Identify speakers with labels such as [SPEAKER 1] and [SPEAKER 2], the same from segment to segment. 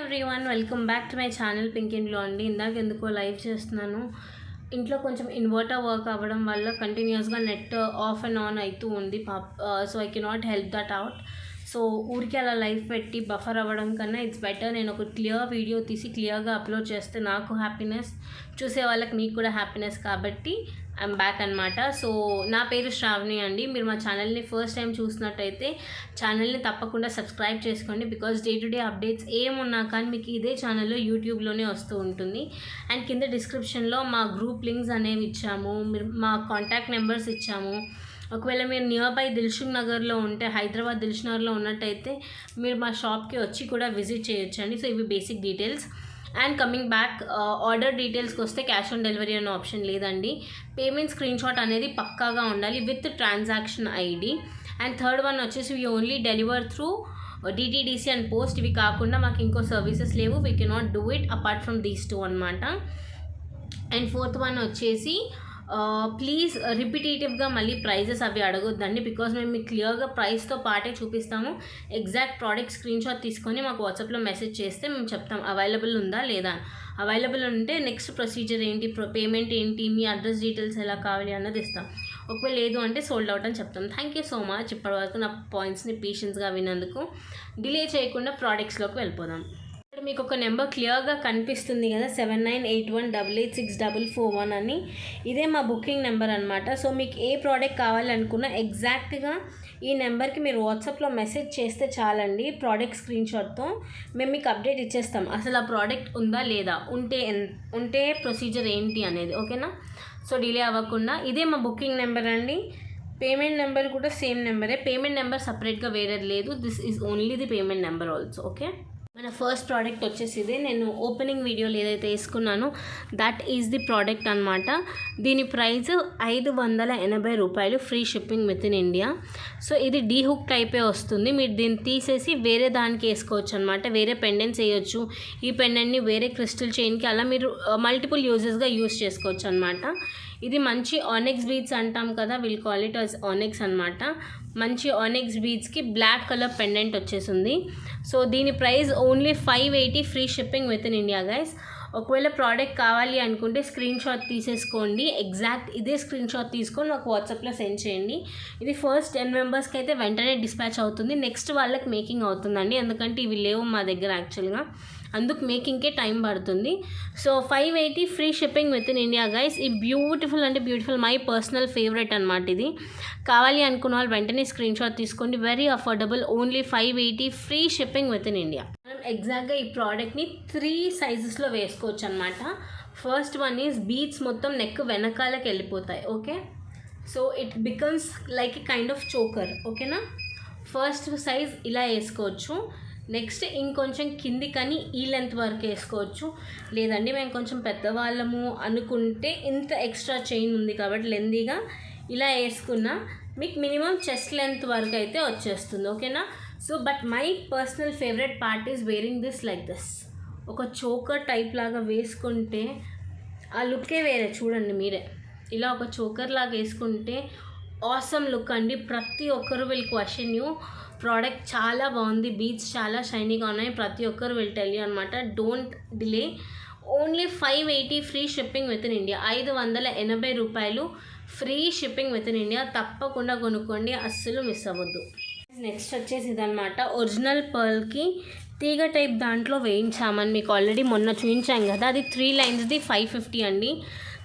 [SPEAKER 1] Everyone, welcome back to my channel pink and blue అండి. ఇందాక ఎందుకో లైవ్ చేస్తున్నాను. ఇంట్లో కొంచెం ఇన్వర్టర్ వర్క్ అవ్వడం వల్ల కంటిన్యూస్గా నెట్ ఆఫ్ అండ్ ఆన్ అవుతూ ఉంది. So I cannot help that out. So ఊరికి అలా లైవ్ పెట్టి బఫర్ అవ్వడం కన్నా ఇట్స్ బెటర్ నేను ఒక క్లియర్ వీడియో తీసి క్లియర్గా అప్లోడ్ చేస్తే నాకు హ్యాపీనెస్, చూసే వాళ్ళకి మీకు కూడా హ్యాపీనెస్. కాబట్టి ఐఎమ్ బ్యాక్ అనమాట. సో నా పేరు శ్రావణి అండి. మీరు మా ఛానల్ని ఫస్ట్ టైం చూసినట్టయితే ఛానల్ని తప్పకుండా సబ్స్క్రైబ్ చేసుకోండి. Because day to day updates ఏమున్నా కానీ మీకు ఇదే ఛానల్లో యూట్యూబ్లోనే వస్తూ ఉంటుంది. అండ్ కింద డిస్క్రిప్షన్లో మా గ్రూప్ లింక్స్ అనేవి ఇచ్చాము, మీరు మా కాంటాక్ట్ నెంబర్స్ ఇచ్చాము. ఒకవేళ మీరు నియర్ బై దిల్సుఖ్ నగర్లో ఉంటే, హైదరాబాద్ దిల్సుఖ్ నగర్లో ఉన్నట్టయితే మీరు మా షాప్కి వచ్చి కూడా విజిట్ చేయొచ్చండి. సో ఇవి basic details. And coming back, order డీటెయిల్స్కి వస్తే క్యాష్ ఆన్ డెలివరీ అనే ఆప్షన్ లేదండి. పేమెంట్ స్క్రీన్ షాట్ అనేది పక్కాగా ఉండాలి with transaction ID. And third one వచ్చేసి we only deliver through DTDC and post. ఇవి కాకుండా మాకు ఇంకో సర్వీసెస్ లేవు. We cannot do it apart from these two అనమాట. అండ్ ఫోర్త్ వన్ వచ్చేసి ప్లీజ్ రిపిటేటివ్గా మళ్ళీ ప్రైజెస్ అవి అడగొద్దండి. బికాజ్ మేము మీకు క్లియర్గా ప్రైస్తో పాటే చూపిస్తాము. ఎగ్జాక్ట్ ప్రోడక్ట్ స్క్రీన్ షాట్ తీసుకొని మాకు వాట్సాప్లో మెసేజ్ చేస్తే మేము చెప్తాం అవైలబుల్ ఉందా లేదా. అవైలబుల్ ఉంటే నెక్స్ట్ ప్రొసీజర్ ఏంటి, పేమెంట్ ఏంటి, మీ అడ్రస్ డీటెయిల్స్ ఎలా కావాలి అన్నది ఇస్తాం. ఒకవేళ లేదు అంటే సోల్డ్ అవుట్ అని చెప్తాం. థ్యాంక్ యూ సో మచ్ ఇప్పటివరకు నా పాయింట్స్ని పేషెన్స్గా విన్నందుకు. డిలే చేయకుండా ప్రోడక్ట్స్లోకి వెళ్ళిపోదాం. మీకు ఒక నెంబర్ క్లియర్గా కనిపిస్తుంది కదా, 7981886441 అని. ఇదే మా బుకింగ్ నెంబర్ అనమాట. సో మీకు ఏ ప్రోడక్ట్ కావాలనుకున్నా ఎగ్జాక్ట్గా ఈ నెంబర్కి మీరు వాట్సాప్లో మెసేజ్ చేస్తే చాలండి. ప్రోడక్ట్ స్క్రీన్ షాట్తో మేము మీకు అప్డేట్ ఇచ్చేస్తాం. అసలు ఆ ప్రోడక్ట్ ఉందా లేదా, ఉంటే ప్రొసీజర్ ఏంటి అనేది. ఓకేనా? సో డిలే అవ్వకుండా ఇదే మా బుకింగ్ నెంబర్ అండి. పేమెంట్ నెంబర్ కూడా సేమ్ నెంబరే. పేమెంట్ నెంబర్ సపరేట్గా వేరేది లేదు. This is only the payment number also. Okay, మన ఫస్ట్ ప్రోడక్ట్ వచ్చేసి ఇదే. నేను ఓపెనింగ్ వీడియోలో ఏదైతే వేసుకున్నానో దట్ ఈజ్ ది ప్రోడక్ట్ అనమాట. దీని ప్రైస్ 580 రూపాయలు, free shipping within India. So ఇది డీ హుక్ టైపే వస్తుంది. మీరు దీన్ని తీసేసి వేరే దానికి వేసుకోవచ్చు అనమాట. వేరే పెండెంట్స్ వేయచ్చు. ఈ పెండెంట్ని వేరే క్రిస్టల్ చైన్కి అలా మీరు మల్టిపుల్ యూజెస్గా యూజ్ చేసుకోవచ్చు అనమాట. ఇది మంచి ఆనెక్స్ బీడ్స్ అంటాం కదా, విల్ కాల్ ఇట్ as ఆనెక్స్ అనమాట. మంచి ఆనెక్స్ బీడ్స్కి బ్లాక్ కలర్ పెండెంట్ వచ్చేసింది. సో దీని price only 580, free shipping within India guys. ఒకవేళ ప్రోడక్ట్ కావాలి అనుకుంటే స్క్రీన్ షాట్ తీసేసుకోండి. ఎగ్జాక్ట్ ఇదే స్క్రీన్ షాట్ తీసుకొని నాకు వాట్సాప్లో సెండ్ చేయండి. ఇది ఫస్ట్ 10 మెంబర్స్కి అయితే వెంటనే డిస్పాచ్ అవుతుంది. నెక్స్ట్ వాళ్ళకి మేకింగ్ అవుతుందండి, ఎందుకంటే ఇవి లేవు మా దగ్గర యాక్చువల్గా. అందుకు మేకింగ్కే టైం పడుతుంది. So 580, free shipping within India guys. ఈ బ్యూటిఫుల్ అంటే బ్యూటిఫుల్, మై పర్సనల్ ఫేవరెట్ అనమాట. ఇది కావాలి అనుకున్న వాళ్ళు వెంటనే స్క్రీన్ షాట్ తీసుకోండి. Very affordable, only 580, free shipping within India. మనం ఎగ్జాక్ట్గా ఈ ప్రోడక్ట్ని 3 సైజెస్లో వేసుకోవచ్చు అనమాట. ఫస్ట్ వన్ ఈజ్ బీడ్స్ మొత్తం నెక్ వెనకాలకి వెళ్ళిపోతాయి. Okay, so it becomes like a kind of choker. ఓకేనా? ఫస్ట్ సైజ్ ఇలా వేసుకోవచ్చు. నెక్స్ట్ ఇంకొంచెం కింది కానీ ఈ లెంత్ వరకు వేసుకోవచ్చు. లేదండి మేము కొంచెం పెద్దవాళ్ళము అనుకుంటే ఇంత ఎక్స్ట్రా చైన్ ఉంది కాబట్టి లెందీగా ఇలా వేసుకున్నా మీకు మినిమం చెస్ట్ లెంత్ వరకు అయితే వచ్చేస్తుంది. ఓకేనా? So but my personal favourite part is wearing this like this. ఒక చోకర్ టైప్ లాగా వేసుకుంటే ఆ లుక్కే వేరే. చూడండి మీరే, ఇలా ఒక చోకర్ లాగా వేసుకుంటే ఆసమ్ లుక్ అండి. ప్రతి ఒక్కరు విల్ క్వశ్చన్ యూ. ప్రోడక్ట్ చాలా బాగుంది, బీడ్స్ చాలా షైనీగా ఉన్నాయి. ప్రతి ఒక్కరు విల్ టెల్ యూ అనమాట. Don't delay. Only 580, free shipping within India. 580 రూపాయలు, free shipping within India. తప్పకుండా కొనుక్కోండి, అస్సలు మిస్ అవ్వద్దు. నెక్స్ట్ వచ్చేసి ఇదనమాట. ఒరిజినల్ పర్ల్కి తీగ టైప్ దాంట్లో వేయించామని మీకు ఆల్రెడీ మొన్న చూపించాం కదా. అది 3 లైన్స్ది 550 అండి.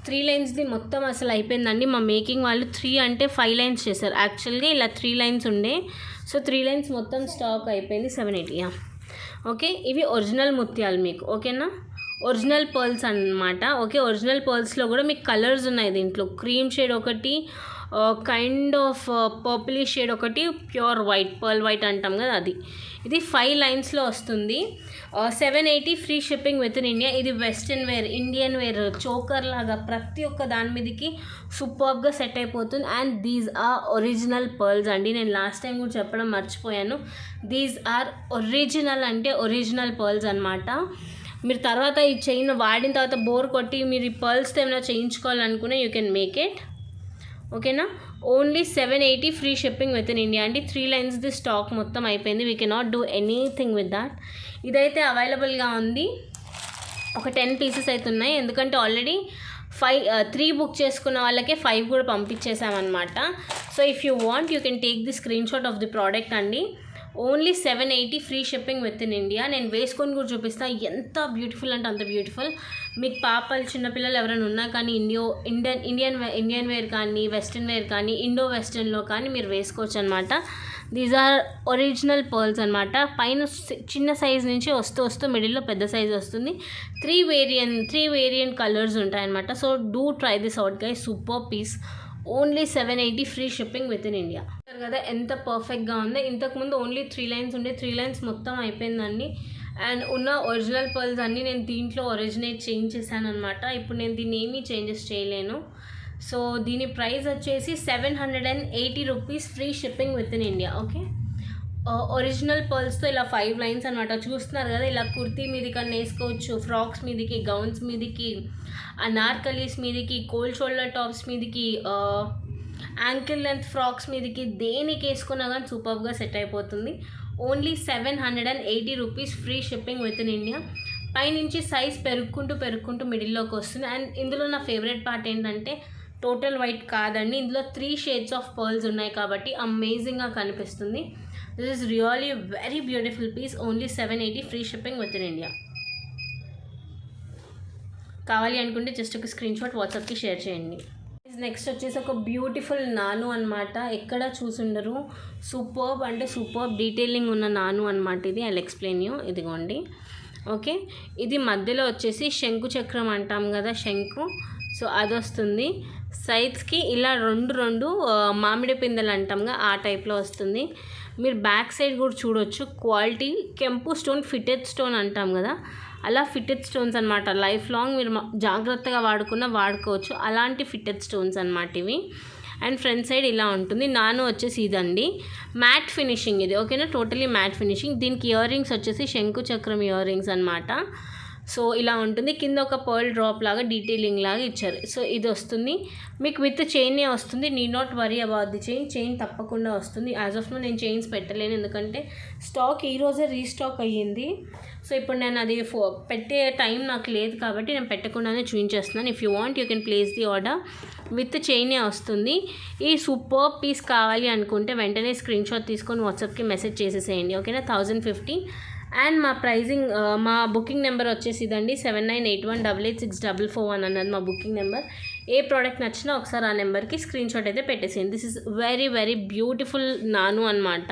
[SPEAKER 1] 3 లైన్స్ది మొత్తం అసలు అయిపోయిందండి. మా మేకింగ్ వాళ్ళు 3 అంటే 5 లైన్స్ చేశారు. యాక్చువల్గా ఇలా 3 లైన్స్ ఉండే. సో 3 లైన్స్ మొత్తం స్టాక్ అయిపోయింది. 780. ఓకే, ఇవి ఒరిజినల్ ముత్యాలు మీకు. ఓకేనా? ఒరిజినల్ పర్ల్స్ అన్నమాట. ఓకే, ఒరిజినల్ పర్ల్స్లో కూడా మీకు కలర్స్ ఉన్నాయి దీంట్లో. క్రీమ్ షేడ్ ఒకటి, కైండ్ ఆఫ్ పర్పుల్ షేడ్ ఒకటి, ప్యూర్ వైట్, పర్ల్ వైట్ అంటాం కదా అది. ఇది 5 లైన్స్లో వస్తుంది. 780, free shipping within India. ఇది western wear, Indian wear, choker లాగా ప్రతి ఒక్క దాని మీదకి సూపర్గా సెట్ అయిపోతుంది. And these are original pearls అండి. నేను లాస్ట్ టైం కూడా చెప్పడం మర్చిపోయాను. దీస్ ఆర్ ఒరిజినల్ అంటే ఒరిజినల్ పర్ల్స్ అనమాట. మీరు తర్వాత ఈ చైన్ వాడిన తర్వాత బోర్ కొట్టి మీరు ఈ పర్ల్స్తో ఏమైనా చేయించుకోవాలనుకునే యూ కెన్ మేక్ ఇట్. ఓకేనా. Only 780 free shipping within India అండి. 3 లైన్స్ది స్టాక్ మొత్తం అయిపోయింది. We cannot do anything with that. ఇదైతే అవైలబుల్గా ఉంది. ఒక 10 పీసెస్ అయితే ఉన్నాయి, ఎందుకంటే ఆల్రెడీ 3 బుక్ చేసుకున్న వాళ్ళకే 5 కూడా పంపించేసామన్నమాట. So if you want you can take the screen shot of the product అండి. Only 780 free shipping within India. నేను వేసుకొని కూడా చూపిస్తా, ఎంత బ్యూటిఫుల్ అంటే అంత బ్యూటిఫుల్. మీకు పాపలు చిన్నపిల్లలు ఎవరైనా ఉన్నా కానీ ఇండియన్ వేర్ కానీ వెస్ట్రన్ వేర్ కానీ ఇండో వెస్ట్రన్లో కానీ మీరు వేసుకోవచ్చు అనమాట. దీస్ ఆర్ ఒరిజినల్ పర్ల్స్ అనమాట. పైన చిన్న సైజ్ నుంచి వస్తూ మిడిల్లో పెద్ద సైజ్ వస్తుంది. 3 వేరియంట్ కలర్స్ ఉంటాయన్నమాట. So do try this out guys, super piece. Only 780 free shipping within India కదా. ఎంత పర్ఫెక్ట్గా ఉందో. ఇంతకుముందు ఓన్లీ 3 లైన్స్ ఉండే, 3 లైన్స్ మొత్తం అయిపోయిందండి. అండ్ ఉన్న ఒరిజినల్ పర్ల్స్ అన్నీ నేను దీంట్లో ఒరిజినేట్ చేంజ్ చేశాను అనమాట. ఇప్పుడు నేను దీన్ని ఏమీ చేంజెస్ చేయలేను. సో దీని ప్రైస్ వచ్చేసి 780 rupees free shipping within India. Okay, original పర్ల్స్తో ఇలా 5 లైన్స్ అనమాట. చూస్తున్నారు కదా, ఇలా కుర్తీ మీదకి అన్నీ వేసుకోవచ్చు, ఫ్రాక్స్ మీదకి, గౌన్స్ మీదకి, అనార్కలీస్ మీదకి, కోల్డ్ షోల్డర్ టాప్స్ మీదకి, యాంకిల్ లెంత్ ఫ్రాక్స్ మీదకి, దేనికి వేసుకున్నా కానీ సూపర్గా సెట్ అయిపోతుంది. Only 780 rupees free shipping within India. పైనుంచి సైజ్ పెరుగుకుంటూ మిడిల్లోకి వస్తుంది. అండ్ ఇందులో నా ఫేవరెట్ పార్ట్ ఏంటంటే టోటల్ వైట్ కాదండి, ఇందులో 3 షేడ్స్ ఆఫ్ పర్ల్స్ ఉన్నాయి కాబట్టి అమేజింగ్గా కనిపిస్తుంది. This is really very beautiful piece. Only 780 free shipping within India. కావాలి అనుకుంటే జస్ట్ ఒక స్క్రీన్ షాట్ వాట్సాప్కి షేర్ చేయండి. నెక్స్ట్ వచ్చేసి ఒక బ్యూటిఫుల్ నాను అనమాట. ఎక్కడ చూసుండరు, సూపర్బ్ అంటే సూపర్బ్ డీటెయిలింగ్ ఉన్న నాను అనమాట ఇది. I will explain you. ఇదిగోండి, ఓకే. ఇది మధ్యలో వచ్చేసి శంకు చక్రం అంటాం కదా, శంకు. సో అది వస్తుంది. సైడ్స్కి ఇలా రెండు మామిడి పిందెలు అంటాంగా ఆ టైప్లో వస్తుంది. మీరు బ్యాక్ సైడ్ కూడా చూడొచ్చు. క్వాలిటీ కెంపు స్టోన్, ఫిటెడ్ స్టోన్ అంటాం కదా, అలా ఫిటెడ్ స్టోన్స్ అనమాట. లైఫ్ లాంగ్ మీరు జాగ్రత్తగా వాడుకోవచ్చు, అలాంటి ఫిటెడ్ స్టోన్స్ అనమాట ఇవి. అండ్ ఫ్రంట్ సైడ్ ఇలా ఉంటుంది. నాను వచ్చేసి ఇదండి, మ్యాట్ ఫినిషింగ్ ఇది. ఓకేనా, టోటలీ మ్యాట్ ఫినిషింగ్. దీనికి ఇయర్ రింగ్స్ వచ్చేసి శంకు చక్రం ఇయర్ రింగ్స్ అనమాట. సో ఇలా ఉంటుంది. కింద ఒక పర్ల్ డ్రాప్ లాగా డీటెయిలింగ్ లాగా ఇచ్చారు. సో ఇది వస్తుంది మీకు విత్ చైనే వస్తుంది. Need not worry about the chain తప్పకుండా వస్తుంది. యాజ్ ఆఫ్ నో నేను చైన్స్ పెట్టలేను, ఎందుకంటే స్టాక్ ఈరోజే రీస్టాక్ అయ్యింది. సో ఇప్పుడు నేను అది పెట్టే టైం నాకు లేదు కాబట్టి నేను పెట్టకుండానే చూపించేస్తున్నాను. If you want you can place the order. With చైనే వస్తుంది. ఈ సూపర్ పీస్ కావాలి అనుకుంటే వెంటనే స్క్రీన్ షాట్ తీసుకొని వాట్సాప్కి మెసేజ్ చేసేసేయండి. ఓకేనా, 1050. అండ్ మా ప్రైజింగ్, మా బుకింగ్ నెంబర్ వచ్చేసి ఇదండి, 7981886441 అన్నది మా బుకింగ్ నెంబర్. ఏ ప్రోడక్ట్ నచ్చినా ఒకసారి ఆ నెంబర్కి స్క్రీన్ షాట్ అయితే పెట్టేసేయండి. This is very very beautiful నాను అనమాట.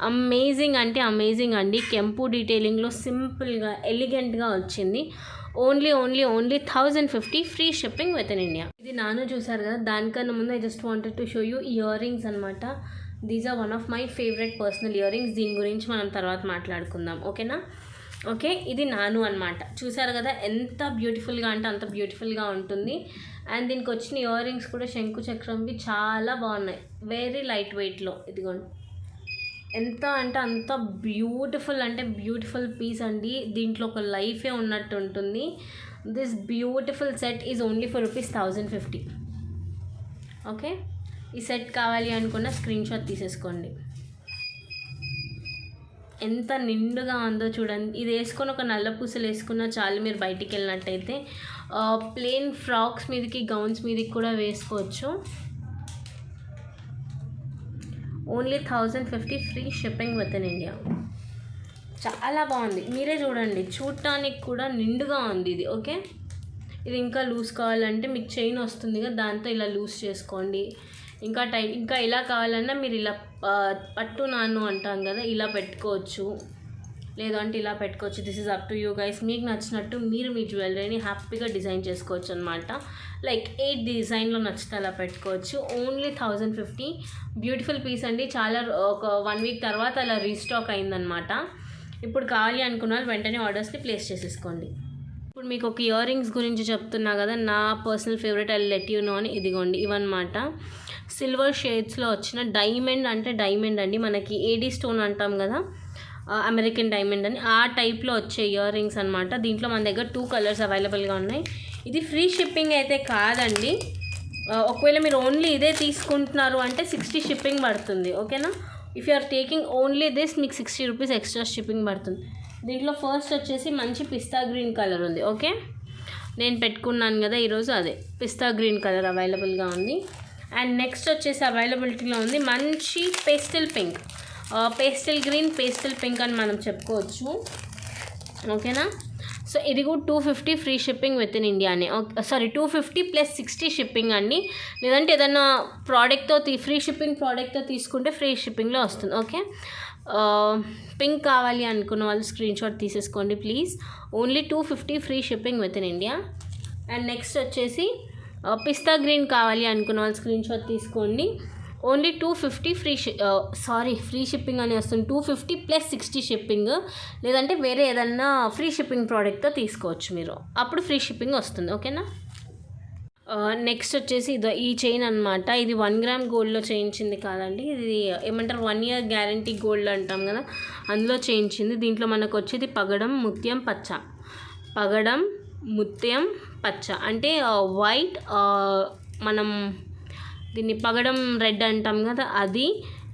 [SPEAKER 1] అమేజింగ్ అంటే అమేజింగ్ అండి. కెంపు డీటెయిలింగ్లో సింపుల్గా ఎలిగెంట్గా వచ్చింది. Only 1050 free shipping within India. ఇది నాను చూసారు కదా, దానికన్నా ముందు I just wanted to show you earrings అనమాట. These are one of my favourite personal earrings. దీని గురించి మనం తర్వాత మాట్లాడుకుందాం. ఓకేనా. ఓకే, ఇది నాను అనమాట. చూసారు కదా ఎంత బ్యూటిఫుల్గా అంటే అంత బ్యూటిఫుల్గా ఉంటుంది. అండ్ దీనికి వచ్చిన ఇయర్ రింగ్స్ కూడా శంకు చక్రంవి చాలా బాగున్నాయి, వెరీ లైట్ వెయిట్లో. ఇదిగోండి, ఎంత అంటే అంత బ్యూటిఫుల్ అంటే బ్యూటిఫుల్ పీస్ అండి. దీంట్లో ఒక లైఫే ఉన్నట్టు ఉంటుంది. This beautiful set is only for ₹1050. Okay, ఈ సెట్ కావాలి అనుకున్న స్క్రీన్ షాట్ తీసేసుకోండి. ఎంత నిండుగా ఉందో చూడండి. ఇది వేసుకొని ఒక నల్ల పూసలు వేసుకున్న చాలు మీరు బయటికి వెళ్ళినట్టయితే. ప్లెయిన్ ఫ్రాక్స్ మీదకి, గౌన్స్ మీదకి కూడా వేసుకోవచ్చు. Only 1050 free shipping within India. చాలా బాగుంది, మీరే చూడండి. చూడటానికి కూడా నిండుగా ఉంది ఇది. ఓకే, ఇది ఇంకా లూజ్ కావాలంటే మీకు చైన్ వస్తుంది కదా, దాంతో ఇలా లూజ్ చేసుకోండి. ఇంకా టైట్, ఇంకా ఇలా కావాలన్నా మీరు ఇలా పట్టు నాను అంటాం కదా, ఇలా పెట్టుకోవచ్చు, లేదంటే ఇలా పెట్టుకోవచ్చు. This is up to you guys. మీకు నచ్చినట్టు మీరు మీ జ్యువెలరీని హ్యాపీగా డిజైన్ చేసుకోవచ్చు అనమాట. లైక్ ఏ డిజైన్లో నచ్చితే అలా పెట్టుకోవచ్చు. ఓన్లీ 1050. బ్యూటిఫుల్ పీస్ అండి. చాలా ఒక 1 వీక్ తర్వాత అలా రీస్టాక్ అయిందనమాట. ఇప్పుడు కావాలి అనుకున్న వాళ్ళు వెంటనే ఆర్డర్స్ని ప్లేస్ చేసేసుకోండి. ఇప్పుడు మీకు ఒక ఇయర్ రింగ్స్ గురించి చెప్తున్నా కదా, నా personal favourite, I let you know అని. ఇదిగోండి, ఇవన్నమాట సిల్వర్ షేడ్స్లో వచ్చిన డైమండ్, అంటే డైమండ్ అండి. మనకి ఏడీ స్టోన్ అంటాం కదా, అమెరికన్ డైమండ్ అని, ఆ టైప్లో వచ్చే ఇయర్ రింగ్స్ అనమాట. దీంట్లో మన దగ్గర 2 కలర్స్ అవైలబుల్గా ఉన్నాయి. ఇది ఫ్రీ షిప్పింగ్ అయితే కాదండి. ఒకవేళ మీరు ఓన్లీ ఇదే తీసుకుంటున్నారు అంటే 60 షిప్పింగ్ పడుతుంది. ఓకేనా. If you are taking only this మీకు 60 రూపీస్ ఎక్స్ట్రా షిప్పింగ్ పడుతుంది. దీంట్లో ఫస్ట్ వచ్చేసి మంచి పిస్తా గ్రీన్ కలర్ ఉంది. ఓకే, నేను పెట్టుకున్నాను కదా ఈరోజు, అదే పిస్తా గ్రీన్ కలర్ అవైలబుల్గా ఉంది. అండ్ నెక్స్ట్ వచ్చేసి అవైలబిలిటీలో ఉంది మంచి pastel pink, pastel green, pastel pink అని మనం చెప్పుకోవచ్చు. ఓకేనా. సో ఇది కూడా 250 ఫ్రీ షిప్పింగ్ విత్ ఇన్ ఇండియానే. సారీ 250 ప్లస్ 60 షిప్పింగ్ అండి. లేదంటే ఏదైనా ప్రోడక్ట్తో ఫ్రీ షిప్పింగ్ ప్రోడక్ట్తో తీసుకుంటే ఫ్రీ షిప్పింగ్లో వస్తుంది. ఓకే, పింక్ కావాలి అనుకున్న వాళ్ళు స్క్రీన్ షాట్ తీసేసుకోండి please. Only 250 free shipping within India. And next వచ్చేసి పిస్తా గ్రీన్ కావాలి అనుకున్న వాళ్ళు స్క్రీన్ షాట్ తీసుకోండి. ఓన్లీ 250 ఫ్రీ షిప్పింగ్ అని వస్తుంది. 250 ప్లస్ 60 షిప్పింగ్, లేదంటే వేరే ఏదన్నా ఫ్రీ షిప్పింగ్ ప్రోడక్ట్తో తీసుకోవచ్చు మీరు, అప్పుడు ఫ్రీ షిప్పింగ్ వస్తుంది. ఓకేనా. నెక్స్ట్ వచ్చేసి ఈ చైన్ అనమాట. ఇది 1 గ్రామ్ గోల్డ్లో చేయించింది కాదండి, ఇది ఏమంటారు 1 ఇయర్ గ్యారంటీ గోల్డ్ అంటాం కదా, అందులో చేయించింది. దీంట్లో మనకు వచ్చేది పగడం, ముత్యం, పచ్చ. పగడం, ముత్యం, పచ్చ అంటే వైట్, మనం దీన్ని పగడం రెడ్ అంటాం కదా అది.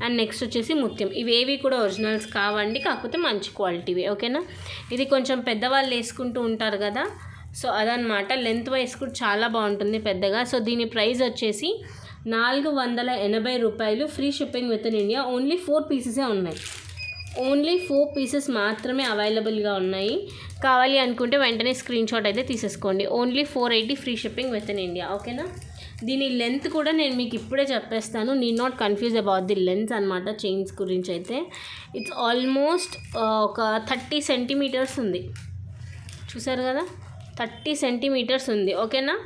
[SPEAKER 1] అండ్ నెక్స్ట్ వచ్చేసి ముత్యం. ఇవేవి కూడా ఒరిజినల్స్ కావండి, కాకపోతే మంచి క్వాలిటీవి. ఓకేనా. ఇది కొంచెం పెద్దవాళ్ళు వేసుకుంటూ ఉంటారు కదా, సో అదనమాట. లెంత్ వైజ్ కూడా చాలా బాగుంటుంది పెద్దగా. సో దీని ప్రైస్ వచ్చేసి 480 రూపాయలు, free shipping within India. Only 4 పీసెసే ఉన్నాయి, ఓన్లీ 4 పీసెస్ మాత్రమే అవైలబుల్గా ఉన్నాయి. కావాలి అనుకుంటే వెంటనే స్క్రీన్ షాట్ అయితే తీసేసుకోండి. Only 480 free shipping within India. ఓకేనా. దీని లెంత్ కూడా నేను మీకు ఇప్పుడే చెప్పేస్తాను, need not confuse about the length అనమాట. చైన్స్ గురించి అయితే ఇట్స్ ఆల్మోస్ట్ ఒక 30 సెంటీమీటర్స్ ఉంది, చూసారు కదా, 30 సెంటీమీటర్స్ ఉంది. ఓకేనా.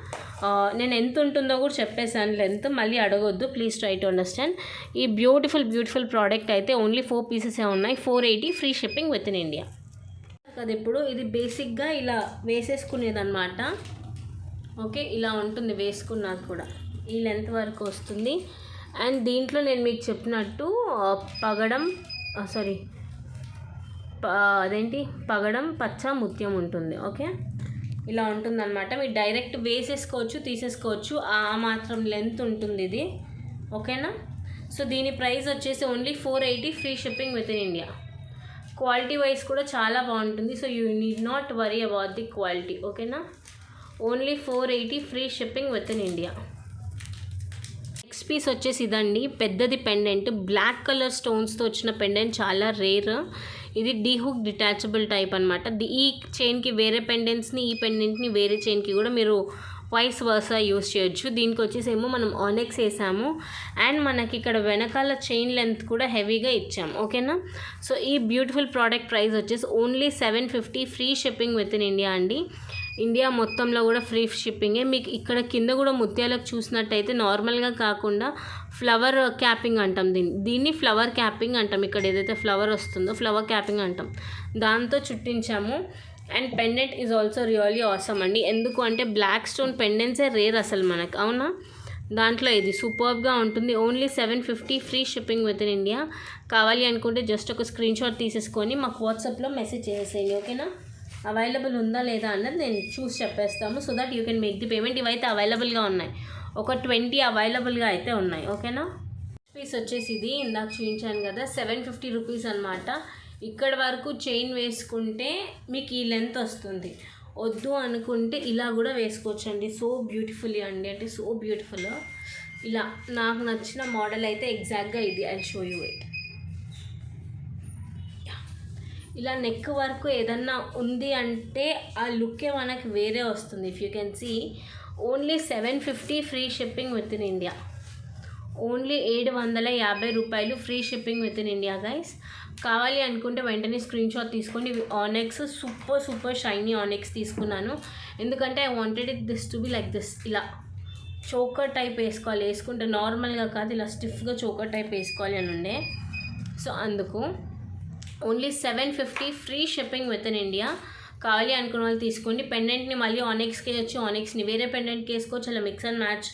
[SPEAKER 1] నేను ఎంత ఉంటుందో కూడా చెప్పేసాను లెంత్, మళ్ళీ అడగొద్దు ప్లీజ్, ట్రై టు అండర్స్టాండ్. ఈ బ్యూటిఫుల్ ప్రోడక్ట్ అయితే ఓన్లీ 4 పీసెసే ఉన్నాయి, 480 free shipping within India. కదా ఇప్పుడు ఇది బేసిక్గా ఇలా వేసేసుకునేదన్నమాట. ఓకే, ఇలా ఉంటుంది వేసుకున్నాక కూడా, ఈ లెంత్ వరకు వస్తుంది. అండ్ దీంట్లో నేను మీకు చెప్పినట్టు పగడం, పచ్చ, ముత్యం ఉంటుంది. ఓకే, ఇలా ఉంటుందన్నమాట. మీరు డైరెక్ట్ వేసేసుకోవచ్చు, తీసేసుకోవచ్చు, ఆ మాత్రం లెంత్ ఉంటుంది ఇది. ఓకేనా. సో దీని ప్రైస్ వచ్చేసి only 480 free shipping within India. Quality wise కూడా చాలా బాగుంటుంది. So you need not worry about the quality. ఓకేనా. Only 480 free shipping within India. Next piece వచ్చేసి ఇదండి, పెద్దది పెండెంట్, బ్లాక్ కలర్ స్టోన్స్తో వచ్చిన పెండెంట్, చాలా రేర్. ఇది డీహుక్ డిటాచబుల్ టైప్ అనమాట. ఈ చైన్కి వేరే పెండెంట్స్ని, ఈ పెండెంట్ని వేరే చైన్కి కూడా మీరు వైస్ వర్సా యూస్ చేయొచ్చు. దీనికి వచ్చేసేమో మనం ఆనెక్స్ వేసాము, అండ్ మనకి ఇక్కడ వెనకాల చైన్ లెంత్ కూడా హెవీగా ఇచ్చాము. ఓకేనా. సో ఈ బ్యూటిఫుల్ ప్రోడక్ట్ ప్రైస్ వచ్చేసి only 750 free shipping within India అండి. ఇండియా మొత్తంలో కూడా ఫ్రీ షిప్పింగే. మీకు ఇక్కడ కింద కూడా ముత్యాలకు చూసినట్టయితే నార్మల్గా కాకుండా ఫ్లవర్ క్యాపింగ్ అంటాం దీన్ని ఫ్లవర్ క్యాపింగ్ అంటాం. ఇక్కడ ఏదైతే ఫ్లవర్ వస్తుందో ఫ్లవర్ క్యాపింగ్ అంటాం, దాంతో చుట్టించాము. And pendant is also really awesome అండి. ఎందుకు అంటే బ్లాక్ స్టోన్ పెండెంట్సే రేర్ అసలు మనకు, అవునా. దాంట్లో ఇది సూపర్గా ఉంటుంది. Only 750 free shipping within India. కావాలి అనుకుంటే జస్ట్ ఒక స్క్రీన్ షాట్ తీసేసుకొని మాకు వాట్సాప్లో మెసేజ్ చేసేయండి. ఓకేనా. అవైలబుల్ ఉందా లేదా అన్నది నేను చూసి చెప్పేస్తాము, so that you can make the payment. ఇవైతే అవైలబుల్గా ఉన్నాయి, ఒక 20 అవైలబుల్గా అయితే ఉన్నాయి. ఓకేనా. పీస్ వచ్చేసి ఇది ఇందాక చూపించాను కదా, 750 రూపీస్ అనమాట. ఇక్కడ వరకు చైన్ వేసుకుంటే మీకు ఈ లెంత్ వస్తుంది. వద్దు అనుకుంటే ఇలా కూడా వేసుకోవచ్చు అండి. సో బ్యూటిఫుల్లీ అండి, అంటే సో బ్యూటిఫుల్. ఇలా నాకు నచ్చిన మోడల్ అయితే ఎగ్జాక్ట్గా ఇది. I show you it. ఇలా నెక్ వరకు ఏదన్నా ఉంది అంటే ఆ లుక్కే మనకు వేరే వస్తుంది. If you can see, only 750 free shipping within India. ఓన్లీ 750 రూపాయలు free shipping within India guys. కావాలి అనుకుంటే వెంటనే స్క్రీన్ షాట్ తీసుకోండి. ఇవి ఆనెక్స్, సూపర్ షైనీ ఆనెక్స్ తీసుకున్నాను, ఎందుకంటే I wanted it this to be like this. ఇలా చోకర్ టైప్ వేసుకోవాలి, వేసుకుంటే నార్మల్గా కాదు, ఇలా స్టిఫ్గా చోకర్ టైప్ వేసుకోవాలి అని ఉండే. సో అందుకు only 750 free shipping within India. కావాలి అనుకున్న వాళ్ళు తీసుకోండి. పెండెంట్ని మళ్ళీ ఆనెక్స్కి వేయచ్చు, ఆనెక్స్ని వేరే పెండెంట్కి వేసుకోవచ్చు, అలా మిక్స్ అండ్ మ్యాచ్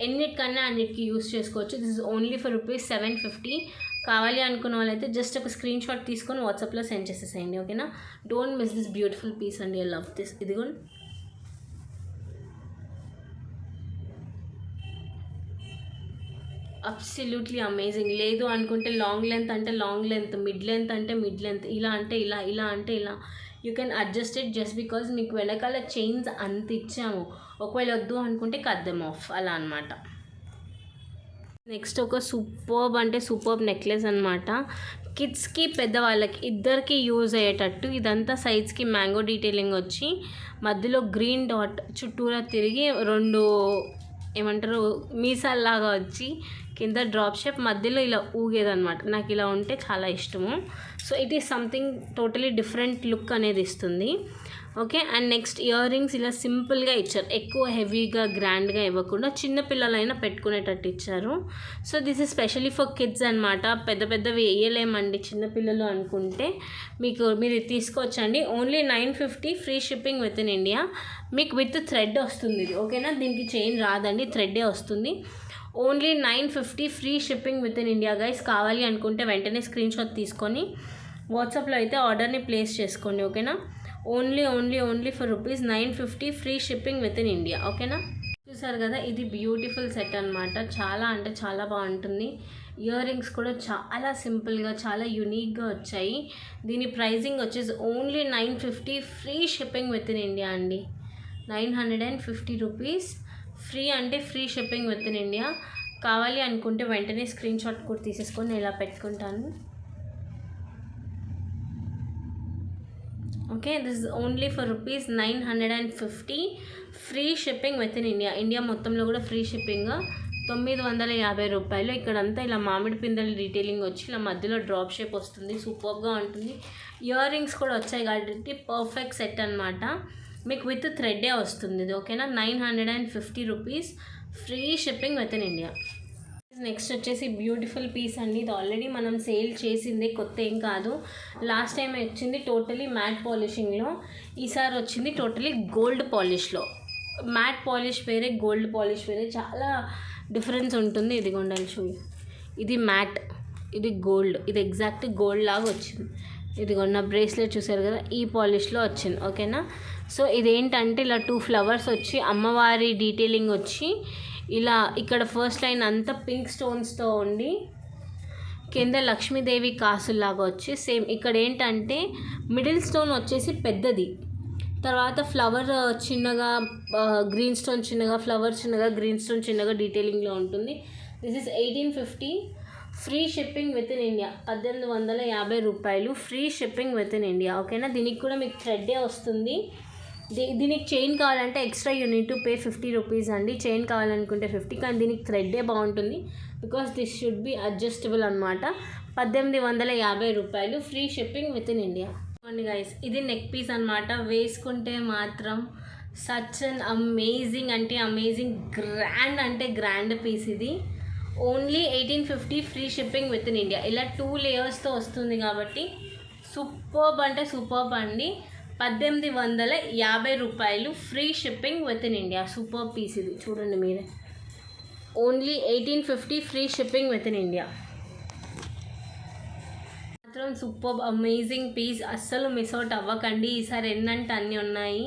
[SPEAKER 1] ఎన్నిటికన్నా అన్నిటికీ యూస్ చేసుకోవచ్చు. This is only for ₹750. కావాలి అనుకున్న వాళ్ళైతే జస్ట్ ఒక స్క్రీన్ షాట్ తీసుకొని వాట్సాప్లో సెండ్ చేసేసేయండి. ఓకేనా. Don't miss this beautiful piece అండి, ఐ లవ్ దిస్. ఇదిగోండి, అబ్సల్యూట్లీ అమేజింగ్. లేదు అనుకుంటే లాంగ్ లెంత్ అంటే లాంగ్ లెంత్, మిడ్ లెంత్ అంటే మిడ్ లెంత్, ఇలా అంటే ఇలా, ఇలా అంటే ఇలా you can adjust it just because మీకు వెనకాల చైన్స్ అంత ఇచ్చాము. ఒకవేళ వద్దు అనుకుంటే కట్ దెమ్ ఆఫ్ అలా అనమాట. నెక్స్ట్ ఒక సూపర్బ్ అంటే సూపర్బ్ నెక్లెస్ అనమాట. కిడ్స్కి పెద్దవాళ్ళకి ఇద్దరికి యూజ్ అయ్యేటట్టు. ఇదంతా సైడ్స్కి మ్యాంగో డీటెయిలింగ్ వచ్చి మధ్యలో గ్రీన్ డాట్ చుట్టూరా తిరిగి 2 ఏమంటారు మీసాల్లాగా వచ్చి కింద డ్రాప్ షేప్ మధ్యలో ఇలా ఊగేదనమాట. నాకు ఇలా ఉంటే చాలా ఇష్టము. So it is something totally different look అనేది ఇస్తుంది. Okay, and next ear rings ఇలా సింపుల్గా ఇచ్చారు, ఎక్కువ హెవీగా గ్రాండ్గా ఇవ్వకుండా చిన్నపిల్లలైనా పెట్టుకునేటట్టు ఇచ్చారు. So this is specially for kids అనమాట. పెద్ద పెద్దవి వేయలేమండి చిన్నపిల్లలు అనుకుంటే మీరు తీసుకోవచ్చండి. Only 950 free shipping within India. మీకు విత్ థ్రెడ్ వస్తుంది ఇది, ఓకేనా. దీనికి చైన్ రాదండి, థ్రెడ్డే వస్తుంది. Only 950 free shipping within India guys. కావాలి అనుకుంటే వెంటనే స్క్రీన్ షాట్ తీసుకొని వాట్సాప్లో అయితే ఆర్డర్ని ప్లేస్ చేసుకోండి, ఓకేనా. Only for ₹950 free shipping within India, ఓకేనా. చూసారు కదా, ఇది బ్యూటిఫుల్ సెట్ అనమాట. చాలా అంటే చాలా బాగుంటుంది. ఇయర్ రింగ్స్ కూడా చాలా సింపుల్గా చాలా యూనిక్గా వచ్చాయి. దీని ప్రైజింగ్ వచ్చేసి only 950 free shipping within India అండి. 950 రూపీస్ ఫ్రీ అంటే free shipping within India. కావాలి అనుకుంటే వెంటనే స్క్రీన్ షాట్ కూడా తీసేసుకొని నేను ఇలా పెట్టుకుంటాను. Okay, this is only for ₹950 free shipping within India. India మొత్తంలో కూడా ఫ్రీ షిప్పింగ్. ₹950. ఇక్కడంతా ఇలా మామిడి పిందెల డీటెయిలింగ్ వచ్చి ఇలా మధ్యలో డ్రాప్ షేప్ వస్తుంది. సూపర్గా ఉంటుంది. ఇయర్ రింగ్స్ కూడా వచ్చాయి కాబట్టి పర్ఫెక్ట్ సెట్ అనమాట. మీకు విత్ థ్రెడ్డే వస్తుంది ఇది, ఓకేనా. 950 rupees free shipping within India. Next వచ్చేసి బ్యూటిఫుల్ పీస్ అండి. ఇది ఆల్రెడీ మనం సేల్ చేసింది, కొత్త ఏం కాదు. లాస్ట్ టైం వచ్చింది టోటలీ మ్యాట్ పాలిషింగ్లో, ఈసారి వచ్చింది టోటలీ గోల్డ్ పాలిష్లో. మ్యాట్ పాలిష్ వేరే, గోల్డ్ పాలిష్ వేరే, చాలా డిఫరెన్స్ ఉంటుంది. ఇది కొండాలి షూ, ఇది మ్యాట్, ఇది గోల్డ్. ఇది ఎగ్జాక్ట్ గోల్డ్ లాగా వచ్చింది. ఇదిగోండి నా బ్రేస్లెట్ చూసారు కదా, ఈ పాలిష్లో వచ్చింది, ఓకేనా. సో ఇదేంటంటే ఇలా 2 ఫ్లవర్స్ వచ్చి అమ్మవారి డీటెయిలింగ్ వచ్చి ఇలా ఇక్కడ ఫస్ట్ లైన్ అంతా పింక్ స్టోన్స్తో ఉండి కింద లక్ష్మీదేవి కాసుల్లాగా వచ్చి సేమ్. ఇక్కడ ఏంటంటే మిడిల్ స్టోన్ వచ్చేసి పెద్దది, తర్వాత ఫ్లవర్ చిన్నగా, గ్రీన్ స్టోన్ చిన్నగా, ఫ్లవర్ చిన్నగా, గ్రీన్ స్టోన్ చిన్నగా డీటెయిలింగ్లో ఉంటుంది. This is 1850 free shipping within India. ₹1850 free shipping within India, ఓకేనా. దీనికి కూడా మీకు థ్రెడ్డే వస్తుంది. దీనికి చైన్ కావాలంటే extra you need to pay 50 rupees అండి. చైన్ కావాలనుకుంటే 50, కానీ దీనికి థ్రెడ్డే బాగుంటుంది because this should be adjustable అనమాట. ₹1850 free shipping within India. చూడండి గైస్, ఇది నెక్ పీస్ అనమాట. వేసుకుంటే మాత్రం సచ్ అన్ అమేజింగ్ అంటే అమేజింగ్, గ్రాండ్ అంటే గ్రాండ్ పీస్ ఇది. Only 1850 free shipping within India. ఇలా 2 లేయర్స్తో వస్తుంది కాబట్టి సూపర్బ్ అంటే సూపర్బ్ అండి. ₹1850 free shipping within India. Super piece ఇది, చూడండి మీరే. Only 1850 free shipping within India. మాత్రం సూపర్ అమేజింగ్ పీస్, అస్సలు మిస్ అవుట్ అవ్వకండి. ఈసారి ఎన్నంటే అన్నీ ఉన్నాయి.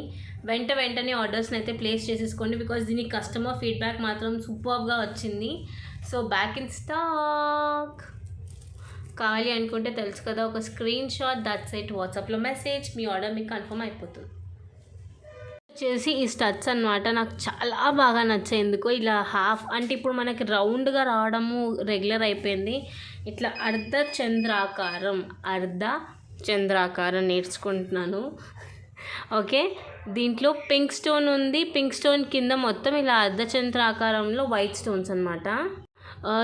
[SPEAKER 1] వెంటనే ఆర్డర్స్ని అయితే ప్లేస్ చేసేసుకోండి బికాజ్ దీనికి కస్టమర్ ఫీడ్బ్యాక్ మాత్రం సూపర్గా వచ్చింది. So back in stock. కావాలి అనుకుంటే తెలుసు కదా, ఒక స్క్రీన్ షాట్, దట్స్ ఇట్. వాట్సాప్లో మెసేజ్, మీ ఆర్డర్ మీకు కన్ఫర్మ్ అయిపోతుంది. వచ్చేసి ఈ స్టడ్స్ అనమాట. నాకు చాలా బాగా నచ్చాయి. ఎందుకో ఇలా హాఫ్ అంటే ఇప్పుడు మనకి రౌండ్గా రావడము రెగ్యులర్ అయిపోయింది. ఇట్లా అర్ధ చంద్రాకారం నేర్చుకుంటున్నాను, ఓకే. దీంట్లో పింక్ స్టోన్ ఉంది. పింక్ స్టోన్ కింద మొత్తం ఇలా అర్ధచంద్రాకారంలో వైట్ స్టోన్స్ అనమాట.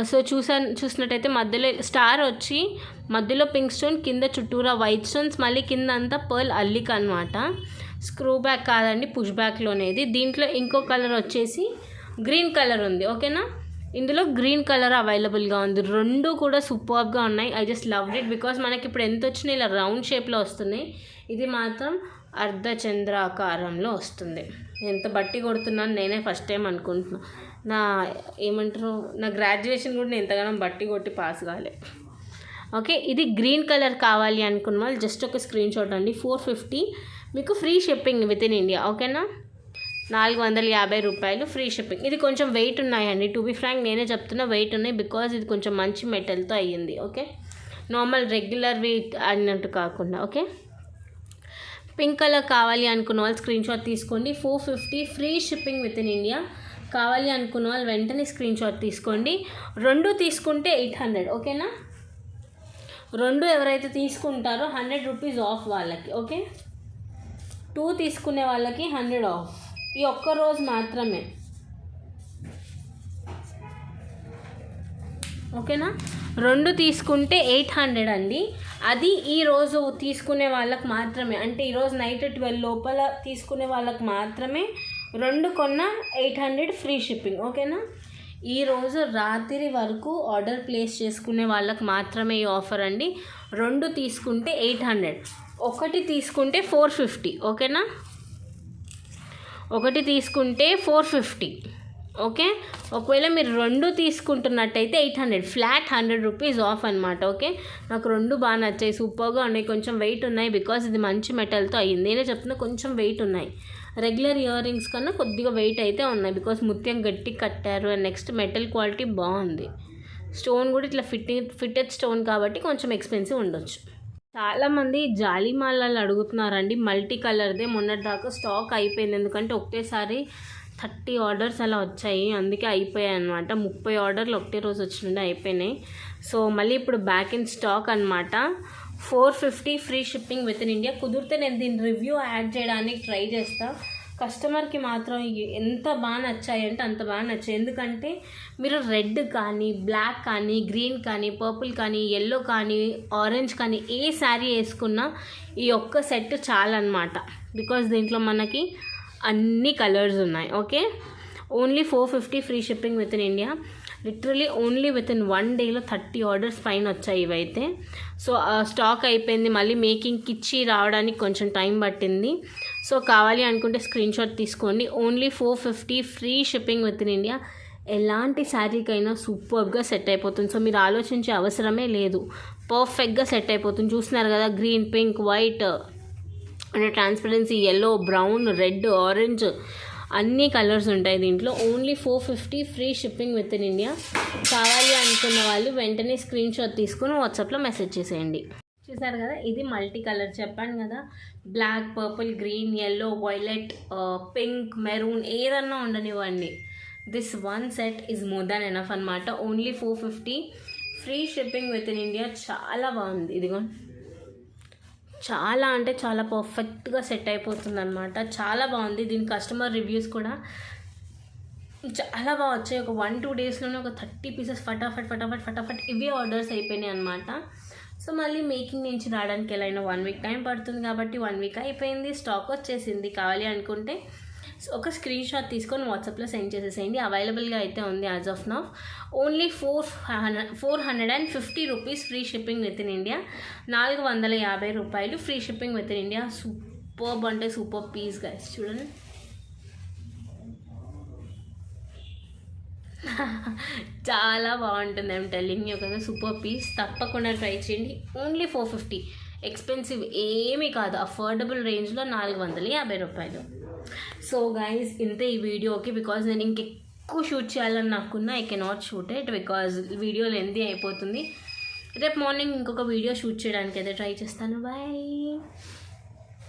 [SPEAKER 1] సో చూసినట్టయితే మధ్యలో స్టార్ వచ్చి మధ్యలో పింక్ స్టోన్, కింద చుట్టూరా వైట్ స్టోన్స్, మళ్ళీ కింద అంతా పర్ల్ అల్లిక అనమాట. స్క్రూ బ్యాక్ కాదండి, పుష్ బ్యాక్లోనేది. దీంట్లో ఇంకో కలర్ వచ్చేసి గ్రీన్ కలర్ ఉంది, ఓకేనా. ఇందులో గ్రీన్ కలర్ అవైలబుల్గా ఉంది. 2 కూడా సూపర్గా ఉన్నాయి. I just loved it because మనకి ఇప్పుడు ఎంత వచ్చినా ఇలా రౌండ్ షేప్లో వస్తున్నాయి. ఇది మాత్రం అర్ధచంద్రాకారంలో వస్తుంది. ఎంత బట్టి కొడుతున్నాను నేనే ఫస్ట్ టైం అనుకుంటున్నాను. నా గ్రాడ్యుయేషన్ కూడా నేను ఎంతగానో బట్టి కొట్టి పాస్ కాలే, ఓకే. ఇది గ్రీన్ కలర్ కావాలి అనుకున్న వాళ్ళు జస్ట్ ఒక స్క్రీన్ షాట్ అండి. 450 మీకు free shipping within India, ఓకేనా. 450 రూపాయలు ఫ్రీ షిప్పింగ్. ఇది కొంచెం వెయిట్ ఉన్నాయండి, టు బి ఫ్రాంక్ నేనే చెప్తున్నా వెయిట్ ఉన్నాయి, బికాజ్ ఇది కొంచెం మంచి మెటల్తో అయ్యింది. ఓకే, నార్మల్ రెగ్యులర్ వెయిట్ అన్నట్టు కాకుండా. ఓకే, పింక్ కలర్ కావాలి అనుకున్న వాళ్ళు స్క్రీన్ షాట్ తీసుకోండి. 450 free shipping within India. కావాలి అనుకున్న వాళ్ళు వెంటనే స్క్రీన్ షాట్ తీసుకోండి. 2 తీసుకుంటే 800. ఓకేనా, 2 ఎవరైతే తీసుకుంటారో 100 రూపీస్ ఆఫ్ వాళ్ళకి. ఓకే, 2 తీసుకునే వాళ్ళకి 100 ఆఫ్. ఈ ఒక్క రోజు మాత్రమే. ఓకేనా, 2 తీసుకుంటే 800 అండి. అది ఈరోజు తీసుకునే వాళ్ళకి మాత్రమే, అంటే ఈరోజు నైట్ 12 లోపల తీసుకునే వాళ్ళకి మాత్రమే. 2 కొన్న 800 ఫ్రీ షిప్పింగ్. ఓకేనా, ఈరోజు రాత్రి వరకు ఆర్డర్ ప్లేస్ చేసుకునే వాళ్ళకి మాత్రమే ఈ ఆఫర్ అండి. 2 తీసుకుంటే 800, 1 తీసుకుంటే 450. ఓకేనా, 1 తీసుకుంటే 450. ఓకే, ఒకవేళ మీరు 2 తీసుకుంటున్నట్టయితే 800 ఫ్లాట్, 100 రూపీస్ ఆఫ్ అనమాట. ఓకే, నాకు 2 బాగా నచ్చాయి, సూపర్గా ఉన్నాయి. కొంచెం వెయిట్ ఉన్నాయి బికాజ్ ఇది మంచి మెటల్తో అయ్యింది. నేనే చెప్తున్నా కొంచెం వెయిట్ ఉన్నాయి. రెగ్యులర్ ఇయర్ రింగ్స్ కన్నా కొద్దిగా వెయిట్ అయితే ఉన్నాయి బికాజ్ ముత్యం గట్టి కట్టారు. అండ్ నెక్స్ట్ మెటల్ క్వాలిటీ బాగుంది. స్టోన్ కూడా ఇట్లా ఫిట్టెడ్ స్టోన్ కాబట్టి కొంచెం ఎక్స్పెన్సివ్ ఉండొచ్చు. చాలామంది జాలిమాలలు అడుగుతున్నారండి, మల్టీ కలర్దే. మొన్నటి దాకా స్టాక్ అయిపోయింది, ఎందుకంటే ఒకటేసారి 30 ఆర్డర్స్ అలా వచ్చాయి, అందుకే అయిపోయాయి అనమాట. 30 ఆర్డర్లు ఒకటే రోజు వచ్చిండే అయిపోయినాయి. సో మళ్ళీ ఇప్పుడు బ్యాక్ ఇన్ స్టాక్ అనమాట. 450 free shipping within India. కుదిరితే నేను దీని రివ్యూ యాడ్ చేయడానికి ట్రై చేస్తాను. కస్టమర్కి మాత్రం ఎంత బాగా నచ్చాయి అంటే అంత బాగా నచ్చాయి. ఎందుకంటే మీరు రెడ్ కానీ, బ్లాక్ కానీ, గ్రీన్ కానీ, పర్పుల్ కానీ, ఎల్లో కానీ, ఆరెంజ్ కానీ ఏ శారీ వేసుకున్నా ఈ ఒక్క సెట్ చాలన్నమాట. బికాజ్ దీంట్లో మనకి అన్ని కలర్స్ ఉన్నాయి. Okay, only 450 free shipping within India. Literally only with in 1 డేలో 30 ఆర్డర్స్ పైన వచ్చాయి ఇవైతే. సో స్టాక్ అయిపోయింది, మళ్ళీ మేకింగ్కి ఇచ్చి రావడానికి కొంచెం టైం పట్టింది. సో కావాలి అనుకుంటే స్క్రీన్ షాట్ తీసుకోండి. Only 450 free shipping within India. ఎలాంటి శారీకైనా సూపర్గా సెట్ అయిపోతుంది. సో మీరు ఆలోచించే అవసరమే లేదు, పర్ఫెక్ట్గా సెట్ అయిపోతుంది. చూస్తున్నారు కదా, గ్రీన్, పింక్, వైట్, అంటే transparency, yellow, brown, red, orange అన్ని కలర్స్ ఉంటాయి దీంట్లో. Only 450 free shipping within India. కావాలి అనుకున్న వాళ్ళు వెంటనే స్క్రీన్ షాట్ తీసుకుని వాట్సాప్లో మెసేజ్ చేసేయండి. చూసారు కదా, ఇది మల్టీ కలర్ చెప్పాను కదా, black, purple, green, yellow, violet, pink, maroon ఏదన్నా ఉండనివ్వండి. This one set is more than enough అనమాట. Only 450 free shipping within India. చాలా బాగుంది. ఇదిగో చాలా అంటే చాలా పర్ఫెక్ట్గా సెట్ అయిపోతుంది అనమాట. చాలా బాగుంది. దీని కస్టమర్ రివ్యూస్ కూడా చాలా బాగా వచ్చాయి. ఒక 1-2 డేస్లోనే ఒక 30 పీసెస్ ఫటాఫట్ ఇవే ఆర్డర్స్ అయిపోయినాయి అనమాట. సో మళ్ళీ మేకింగ్ నుంచి రావడానికి ఎలా అయినా 1 వీక్ టైం పడుతుంది కాబట్టి 1 వీక్ అయిపోయింది, స్టాక్ వచ్చేసింది. కావాలి అనుకుంటే ఒక స్క్రీన్ షాట్ తీసుకొని వాట్సాప్లో సెండ్ చేసేసేయండి. అవైలబుల్గా అయితే ఉంది as of now. Only 450 rupees free shipping within India. 450 రూపాయలు free shipping within India. Superb అంటే సూపర్ పీస్ గైస్, చూడండి. చాలా బాగుంటుంది. ఐమ్ టెల్లింగ్ యూ కదా, సూపర్ పీస్. తప్పకుండా ట్రై చేయండి. ఓన్లీ 450, ఎక్స్పెన్సివ్ ఏమీ కాదు, అఫోర్డబుల్ రేంజ్లో 450 రూపాయలు. సో గైస్ ఇంతే ఈ వీడియోకి. బికాజ్ నేను ఇంకెక్కువ షూట్ చేయాలని నాకున్నా, I cannot shoot it because video lengthy అయిపోతుంది. రేపు మార్నింగ్ ఇంకొక వీడియో షూట్ చేయడానికి అయితే ట్రై చేస్తాను. బాయ్.